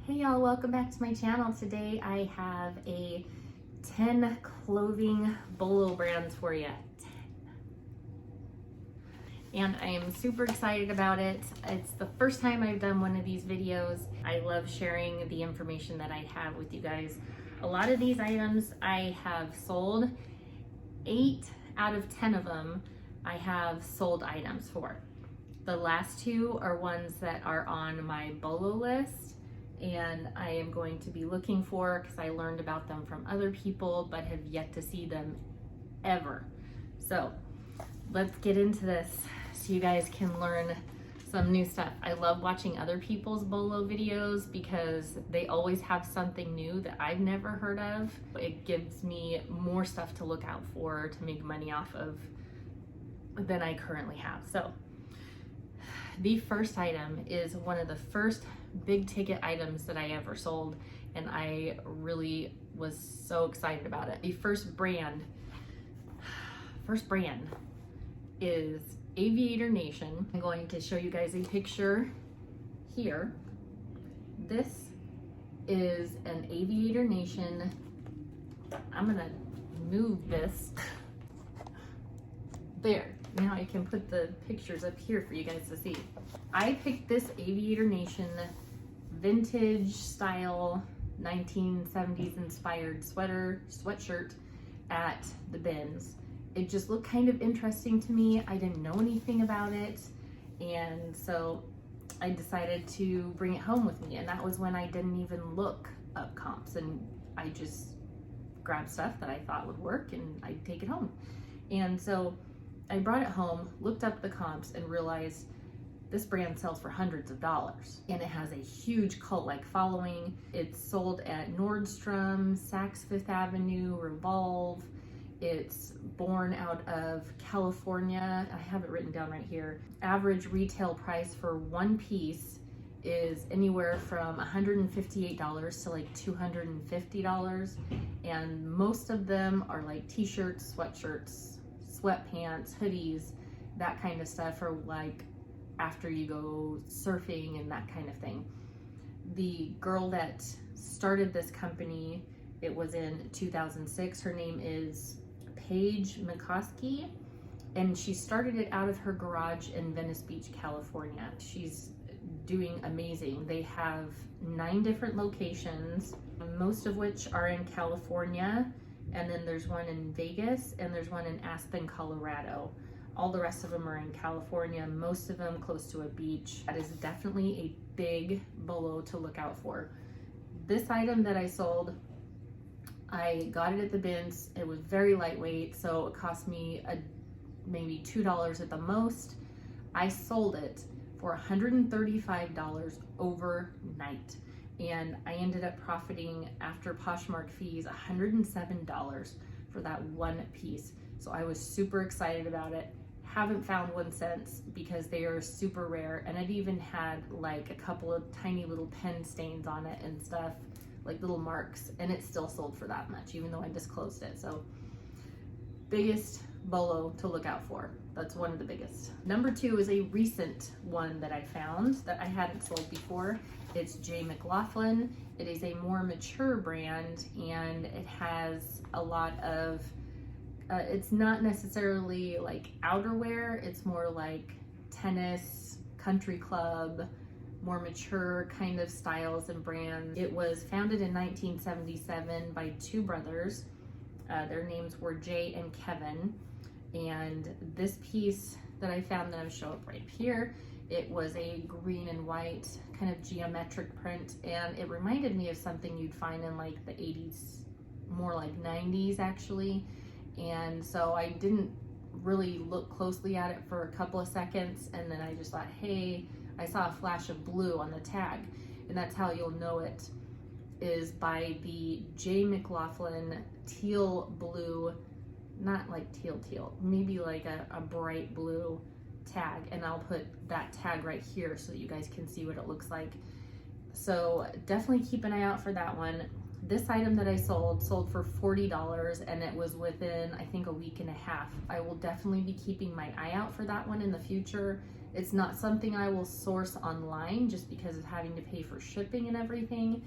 Hey y'all, welcome back to my channel. Today I have a 10 clothing BOLO brands for you. 10. And I am super excited about it. It's the first time I've done one of these videos. I love sharing the information that I have with you guys. A lot of these items I have sold. 8 out of 10 of them I have sold items for. The last 2 are ones that are on my BOLO list, and I am going to be looking for because I learned about them from other people but have yet to see them ever. So let's get into this so you guys can learn some new stuff. I love watching other people's BOLO videos because they always have something new that I've never heard of. It gives me more stuff to look out for to make money off of than I currently have. So the first item is one of the first big ticket items that I ever sold, and I really was so excited about it. The first brand is Aviator Nation. I'm going to show you guys a picture here. This is an Aviator Nation. I'm gonna move this. There. Now I can put the pictures up here for you guys to see. I picked this Aviator Nation vintage style 1970s inspired sweatshirt at the bins. It just looked kind of interesting to me. I didn't know anything about it, and so I decided to bring it home with me, and that was when I didn't even look up comps, and I just grabbed stuff that I thought would work and I'd take it home. And so I brought it home, looked up the comps, and realized this brand sells for hundreds of dollars, and it has a huge cult-like following. It's sold at Nordstrom, Saks Fifth Avenue, Revolve. It's born out of California. I have it written down right here. Average retail price for one piece is anywhere from $158 to like $250, and most of them are like t-shirts, sweatshirts, sweatpants, hoodies, that kind of stuff, for like after you go surfing and that kind of thing. The girl that started this company, it was in 2006. Her name is Paige McCoskey, and she started it out of her garage in Venice Beach, California. She's doing amazing. They have 9 different locations, most of which are in California, and then there's one in Vegas, and there's one in Aspen, Colorado. All the rest of them are in California, most of them close to a beach. That is definitely a big BOLO to look out for. This item that I sold, I got it at the bins. It was very lightweight, so it cost me maybe $2 at the most. I sold it for $135 overnight, and I ended up profiting after Poshmark fees $107 for that one piece. So I was super excited about it. Haven't found one since because they are super rare, and it even had like a couple of tiny little pen stains on it and stuff, like little marks, and it still sold for that much even though I disclosed it. So biggest BOLO to look out for. That's one of the biggest. Number 2 is a recent one that I found that I hadn't sold before. It's McLaughlin. It is a more mature brand, and it has a lot of it's not necessarily like outerwear, it's more like tennis, country club, more mature kind of styles and brands. It was founded in 1977 by 2 brothers. Their names were Jay and Kevin. And this piece that I found that I'll show up right here, it was a green and white kind of geometric print, and it reminded me of something you'd find in like the 80s, more like 90s actually. And so I didn't really look closely at it for a couple of seconds, and then I just thought, hey, I saw a flash of blue on the tag, and that's how you'll know it, is by the McLaughlin teal blue, not like teal, maybe like a bright blue tag, and I'll put that tag right here so that you guys can see what it looks like. So definitely keep an eye out for that one. This item that I sold for $40, and it was within, I think, a week and a half. I will definitely be keeping my eye out for that one in the future. It's not something I will source online just because of having to pay for shipping and everything.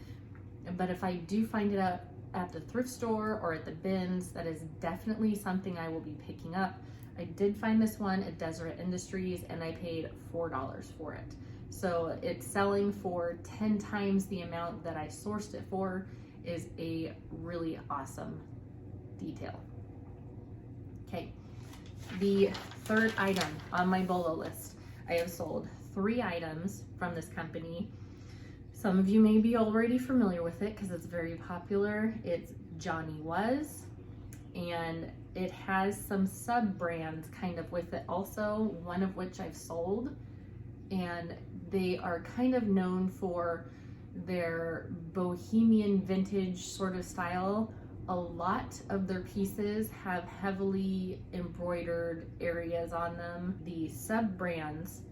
But if I do find it up at the thrift store or at the bins, that is definitely something I will be picking up. I did find this one at Deseret Industries and I paid $4 for it. So it's selling for 10 times the amount that I sourced it for. Is a really awesome detail. Okay, the third item on my BOLO list. I have sold 3 items from this company. Some of you may be already familiar with it because it's very popular. It's Johnny Was, and it has some sub-brands kind of with it also, one of which I've sold, and they are kind of known for their bohemian vintage sort of style. A lot of their pieces have heavily embroidered areas on them. The sub-brands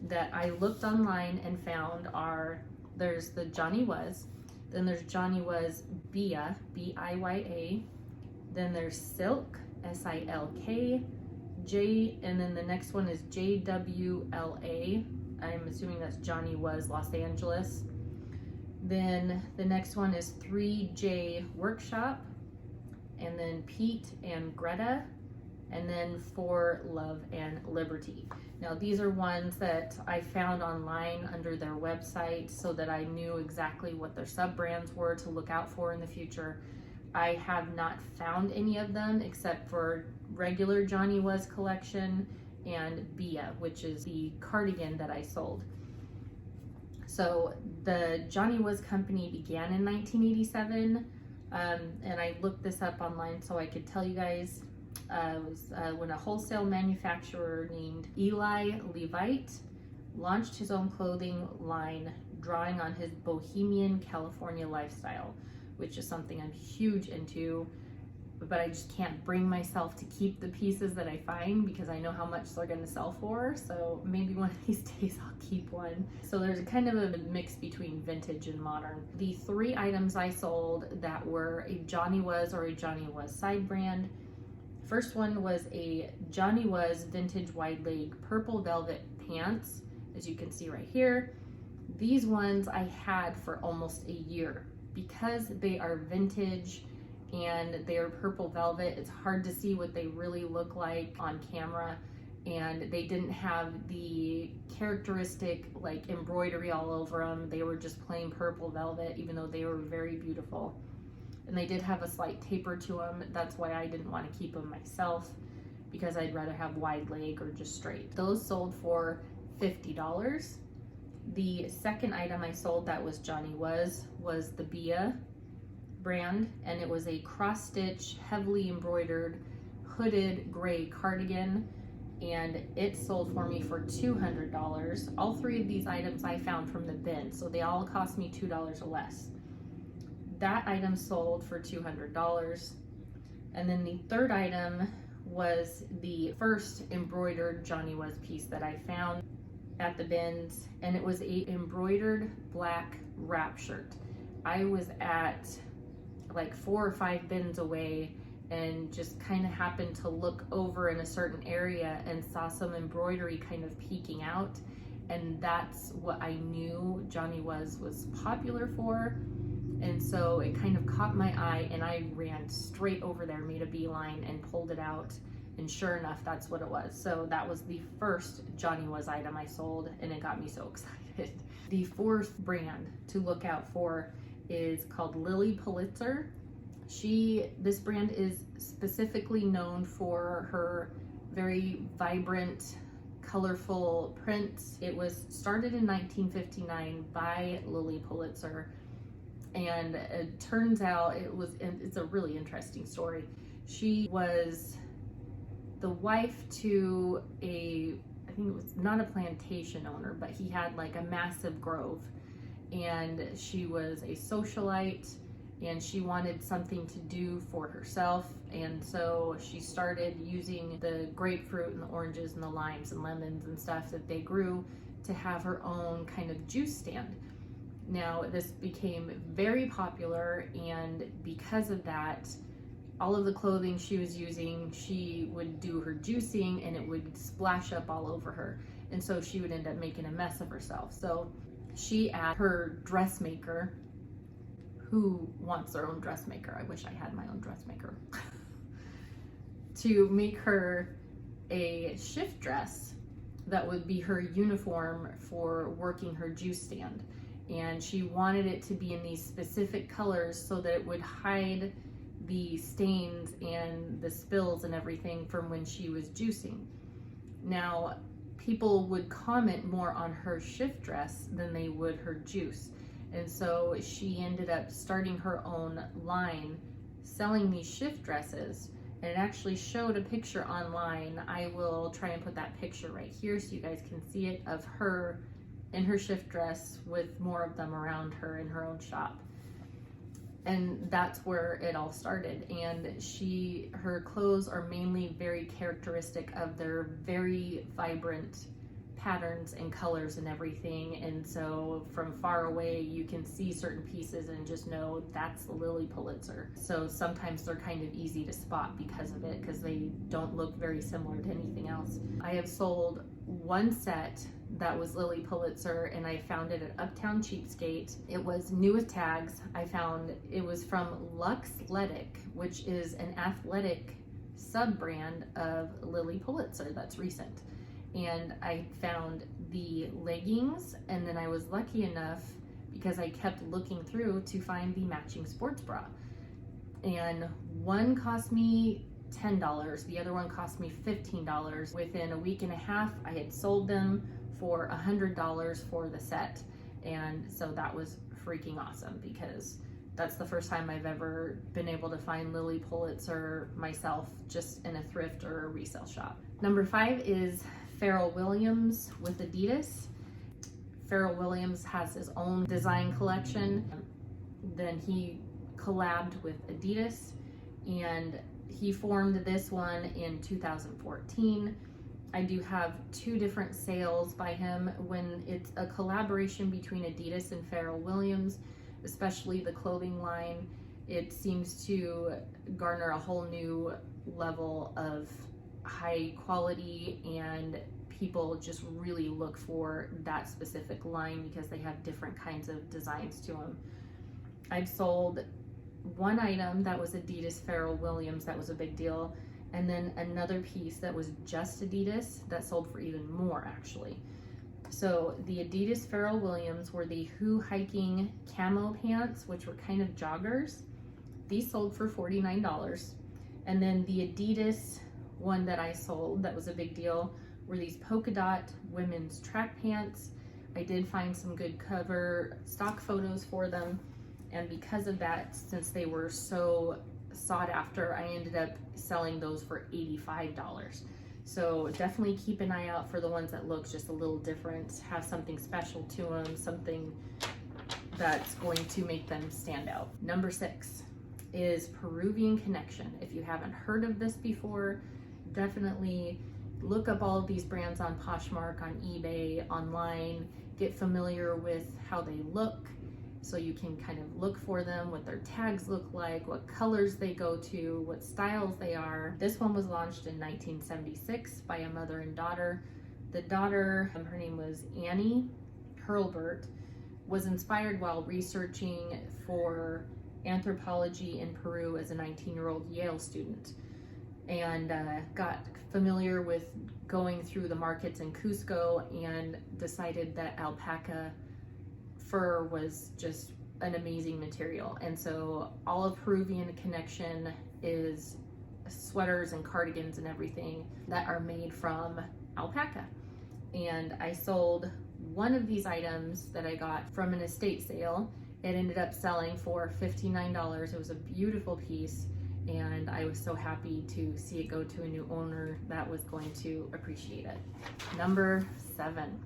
that I looked online and found are, there's the Johnny Was, then there's Johnny Was Biya, B-I-Y-A, then there's Silk, S-I-L-K, J, and then the next one is J-W-L-A. I'm assuming that's Johnny Was Los Angeles. Then the next one is 3J Workshop, and then Pete and Greta, and then For Love and Liberty. Now these are ones that I found online under their website so that I knew exactly what their sub-brands were to look out for in the future. I have not found any of them except for regular Johnny Was collection and Biya, which is the cardigan that I sold. So the Johnny Was company began in 1987, and I looked this up online so I could tell you guys. It was when a wholesale manufacturer named Eli Levite launched his own clothing line, drawing on his bohemian California lifestyle, which is something I'm huge into, but I just can't bring myself to keep the pieces that I find because I know how much they're going to sell for. So maybe one of these days I'll keep one. So there's kind of a mix between vintage and modern. The 3 items I sold that were a Johnny Was or a Johnny Was side brand. First one was a Johnny Was vintage wide leg purple velvet pants, as you can see right here. These ones I had for almost a year because they are vintage and they are purple velvet. It's hard to see what they really look like on camera, and they didn't have the characteristic like embroidery all over them. They were just plain purple velvet, even though they were very beautiful. And they did have a slight taper to them. That's why I didn't want to keep them myself, because I'd rather have wide leg or just straight. Those sold for $50. The second item I sold that was Johnny Was the Biya brand, and it was a cross-stitch, heavily embroidered, hooded gray cardigan, and it sold for me for $200. All 3 of these items I found from the bin, so they all cost me $2 or less. That item sold for $200. And then the third item was the first embroidered Johnny Was piece that I found at the bins, and it was a embroidered black wrap shirt. I was at like 4 or 5 bins away and just kind of happened to look over in a certain area and saw some embroidery kind of peeking out, and that's what I knew Johnny Was popular for. And so it kind of caught my eye, and I ran straight over there, made a beeline, and pulled it out. And sure enough, that's what it was. So that was the first Johnny Was item I sold, and it got me so excited. The 4th brand to look out for is called Lilly Pulitzer. This brand is specifically known for her very vibrant, colorful prints. It was started in 1959 by Lilly Pulitzer. And it turns out it's a really interesting story. She was the wife to I think it was not a plantation owner, but he had like a massive grove, and she was a socialite, and she wanted something to do for herself, and so she started using the grapefruit and the oranges and the limes and lemons and stuff that they grew to have her own kind of juice stand. Now, this became very popular, and because of that, all of the clothing she was using, she would do her juicing and it would splash up all over her. and so she would end up making a mess of herself. So she asked her dressmaker, who wants their own dressmaker, I wish I had my own dressmaker, to make her a shift dress that would be her uniform for working her juice stand. And she wanted it to be in these specific colors so that it would hide the stains and the spills and everything from when she was juicing. Now, people would comment more on her shift dress than they would her juice. And so she ended up starting her own line selling these shift dresses. And it actually showed a picture online. I will try and put that picture right here so you guys can see it, of her in her shift dress with more of them around her in her own shop. And that's where it all started. And her clothes are mainly very characteristic of their very vibrant patterns and colors and everything. And so from far away, you can see certain pieces and just know that's the Lilly Pulitzer. So sometimes they're kind of easy to spot because of it, because they don't look very similar to anything else. I have sold one set that was Lilly Pulitzer, and I found it at Uptown Cheapskate. It was new with tags. I found it was from Luxletic, which is an athletic sub-brand of Lilly Pulitzer that's recent. And I found the leggings, and then I was lucky enough, because I kept looking through, to find the matching sports bra. And one cost me $10, the other one cost me $15. Within a week and a half, I had sold them for $100 for the set. And so that was freaking awesome, because that's the first time I've ever been able to find Lilly Pulitzer myself, just in a thrift or a resale shop. Number 5 is Pharrell Williams with Adidas. Pharrell Williams has his own design collection. Then he collabed with Adidas, and he formed this one in 2014. I do have 2 different sales by him. When it's a collaboration between Adidas and Pharrell Williams, especially the clothing line, it seems to garner a whole new level of high quality, and people just really look for that specific line because they have different kinds of designs to them. I've sold one item that was Adidas Pharrell Williams, that was a big deal, and then another piece that was just Adidas that sold for even more, actually. So the Adidas Pharrell Williams were the Who hiking camo pants, which were kind of joggers. These sold for $49. And then the Adidas one that I sold that was a big deal were these polka dot women's track pants. I did find some good cover stock photos for them, and because of that, since they were so sought after, I ended up selling those for $85. So definitely keep an eye out for the ones that look just a little different, have something special to them, something that's going to make them stand out. Number 6 is Peruvian Connection. If you haven't heard of this before, definitely look up all of these brands on Poshmark, on eBay, online, get familiar with how they look so you can kind of look for them, what their tags look like, what colors they go to, what styles they are. This one was launched in 1976 by a mother and daughter. The daughter, her name was Annie Hurlbert, was inspired while researching for anthropology in Peru as a 19-year-old Yale student, and got familiar with going through the markets in Cusco and decided that alpaca fur was just an amazing material. And so all of Peruvian Connection is sweaters and cardigans and everything that are made from alpaca. And I sold one of these items that I got from an estate sale. It ended up selling for $59. It was a beautiful piece, and I was so happy to see it go to a new owner that was going to appreciate it. Number 7.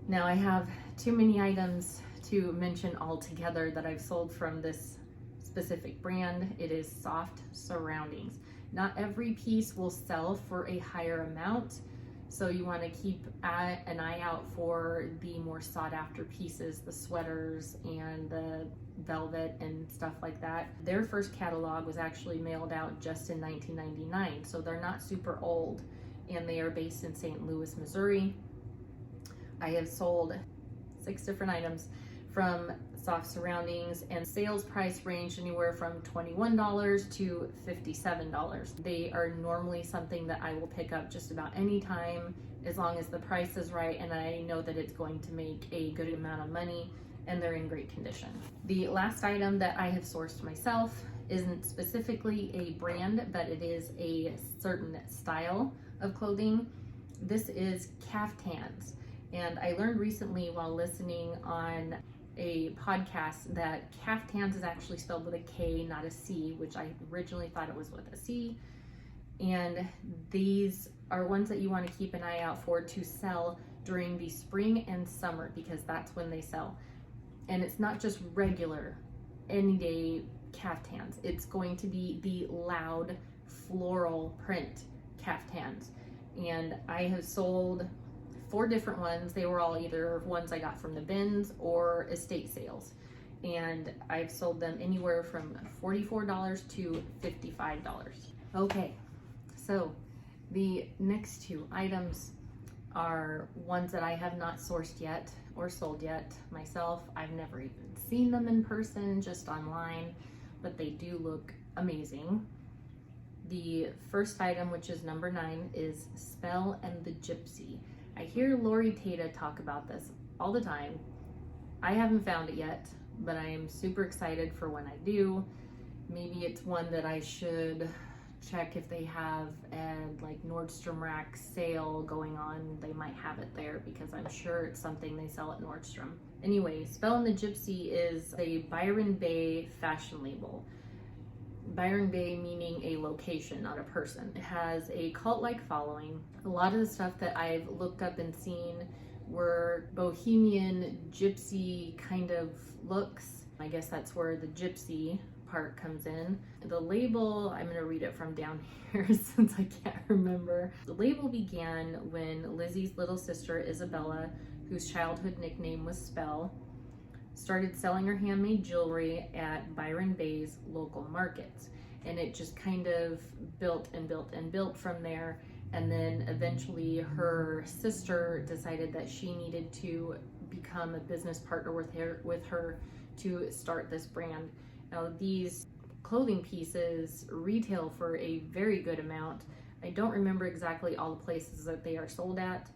Now I have too many items to mention all together that I've sold from this specific brand. It is Soft Surroundings. Not every piece will sell for a higher amount, so you want to keep an eye out for the more sought after pieces, the sweaters and the velvet and stuff like that. Their first catalog was actually mailed out just in 1999, so they're not super old. and they are based in St. Louis, Missouri. I have sold 6 different items from soft surroundings, and sales price range anywhere from $21 to $57. They are normally something that I will pick up just about any time as long as the price is right and I know that it's going to make a good amount of money and they're in great condition. The last item that I have sourced myself isn't specifically a brand, but it is a certain style of clothing. This is kaftans. And I learned recently while listening on a podcast that kaftans is actually spelled with a K, not a C, which I originally thought it was with a C. And these are ones that you want to keep an eye out for to sell during the spring and summer, because that's when they sell. And it's not just regular, any day kaftans. It's going to be the loud floral print kaftans. And I have sold 4 different ones. They were all either ones I got from the bins or estate sales. And I've sold them anywhere from $44 to $55. Okay, so the next 2 items are ones that I have not sourced yet or sold yet myself. I've never even seen them in person, just online, but they do look amazing. The first item, which is number 9, is Spell and the Gypsy. I hear Lori Tata talk about this all the time. I haven't found it yet, but I am super excited for when I do. Maybe it's one that I should check if they have a like Nordstrom Rack sale going on. They might have it there because I'm sure it's something they sell at Nordstrom. Anyway, Spell and the Gypsy is a Byron Bay fashion label. Byron Bay meaning a location, not a person. It has a cult-like following. A lot of the stuff that I've looked up and seen were bohemian gypsy kind of looks. I guess that's where the gypsy part comes in. The label, I'm going to read it from down here since I can't remember. The label began when Lizzie's little sister Isabella, whose childhood nickname was Spell, started selling her handmade jewelry at Byron Bay's local markets. And it just kind of built and built and built from there. And then eventually her sister decided that she needed to become a business partner with her to start this brand. Now these clothing pieces retail for a very good amount. I don't remember exactly all the places that they are sold at,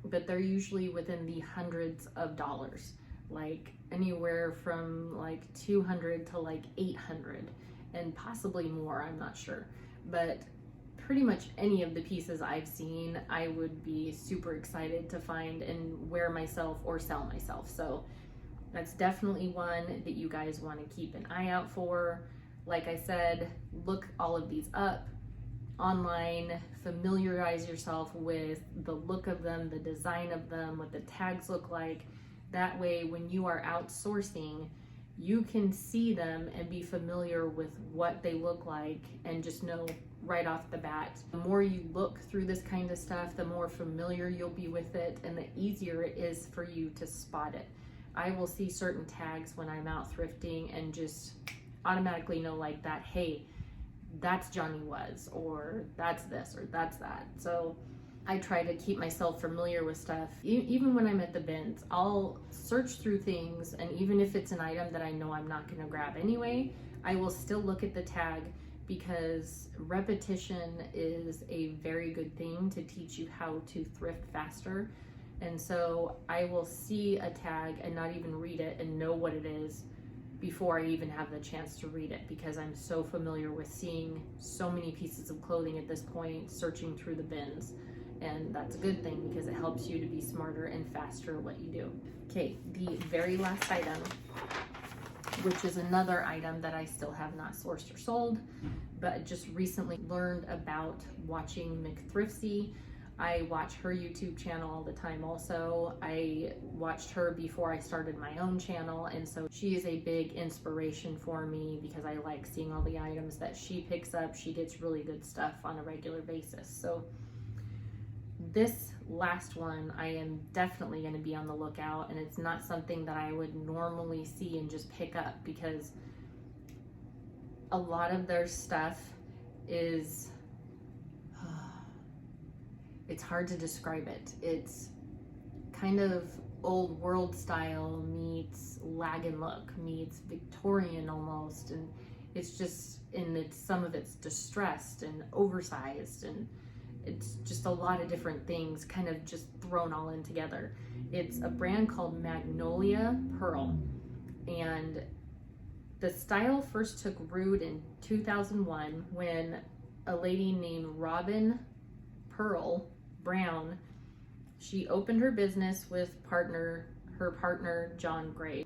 but they're usually within the hundreds of dollars. Like anywhere from like 200 to like 800 and possibly more, I'm not sure. But pretty much any of the pieces I've seen, I would be super excited to find and wear myself or sell myself. So that's definitely one that you guys want to keep an eye out for. Like I said, look all of these up online, familiarize yourself with the look of them, the design of them, what the tags look like. That way, when you are outsourcing, you can see them and be familiar with what they look like and just know right off the bat. The more you look through this kind of stuff, the more familiar you'll be with it and the easier it is for you to spot it. I will see certain tags when I'm out thrifting and just automatically know like that, hey, that's Johnny Was, or that's this, or that's that. So I try to keep myself familiar with stuff. Even when I'm at the bins, I'll search through things, and even if it's an item that I know I'm not going to grab anyway, I will still look at the tag, because repetition is a very good thing to teach you how to thrift faster. And so I will see a tag and not even read it and know what it is before I even have the chance to read it, because I'm so familiar with seeing so many pieces of clothing at this point, searching through the bins. And that's a good thing because it helps you to be smarter and faster at what you do. Okay, the very last item, which is another item that I still have not sourced or sold, but just recently learned about watching McThriftsy. I watch her YouTube channel all the time also. I watched her before I started my own channel, and so she is a big inspiration for me because I like seeing all the items that she picks up. She gets really good stuff on a regular basis. So this last one, I am definitely going to be on the lookout, and it's not something that I would normally see and just pick up, because a lot of their stuff is it's hard to describe it. It's kind of old world style meets Lagan look meets Victorian almost, and it's just, and it's, some of it's distressed and oversized, and it's just a lot of different things kind of just thrown all in together. It's a brand called Magnolia Pearl, and the style first took root in 2001 when a lady named Robin Pearl Brown, she opened her business with her partner John Gray.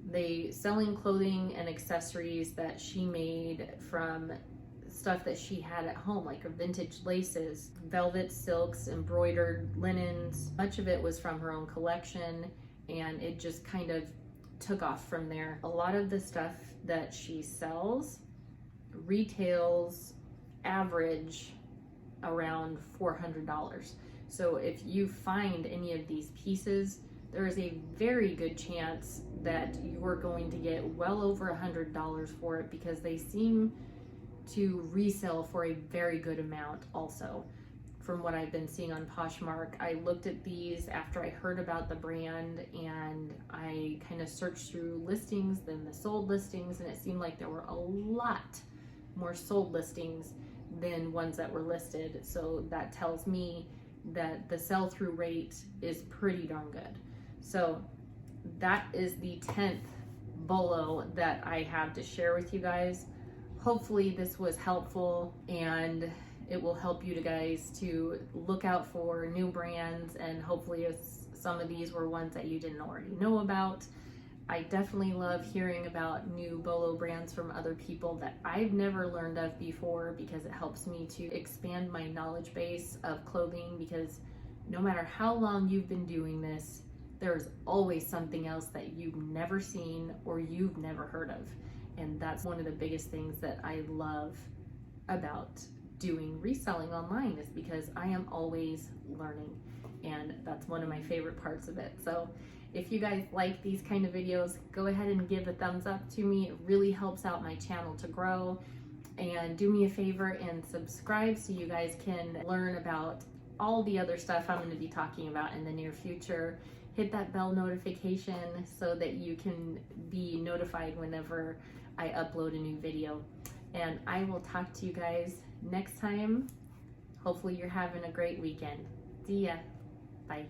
They selling clothing and accessories that she made from stuff that she had at home, like vintage laces, velvet, silks, embroidered linens. Much of it was from her own collection, and it just kind of took off from there. A lot of the stuff that she sells retails average around $400. So if you find any of these pieces, there is a very good chance that you're going to get well over $100 for it, because they seem to resell for a very good amount also. From what I've been seeing on Poshmark, I looked at these after I heard about the brand, and I kind of searched through listings than the sold listings, and it seemed like there were a lot more sold listings than ones that were listed. So that tells me that the sell-through rate is pretty darn good. So that is the 10th BOLO that I have to share with you guys. Hopefully this was helpful, and it will help you guys to look out for new brands, and hopefully some of these were ones that you didn't already know about. I definitely love hearing about new BOLO brands from other people that I've never learned of before, because it helps me to expand my knowledge base of clothing, because no matter how long you've been doing this, there's always something else that you've never seen or you've never heard of. And that's one of the biggest things that I love about doing reselling online, is because I am always learning, and that's one of my favorite parts of it. So if you guys like these kind of videos, go ahead and give a thumbs up to me. It really helps out my channel to grow. And do me a favor and subscribe so you guys can learn about all the other stuff I'm going to be talking about in the near future. Hit that bell notification so that you can be notified whenever I upload a new video. And I will talk to you guys next time. Hopefully you're having a great weekend. See ya. Bye.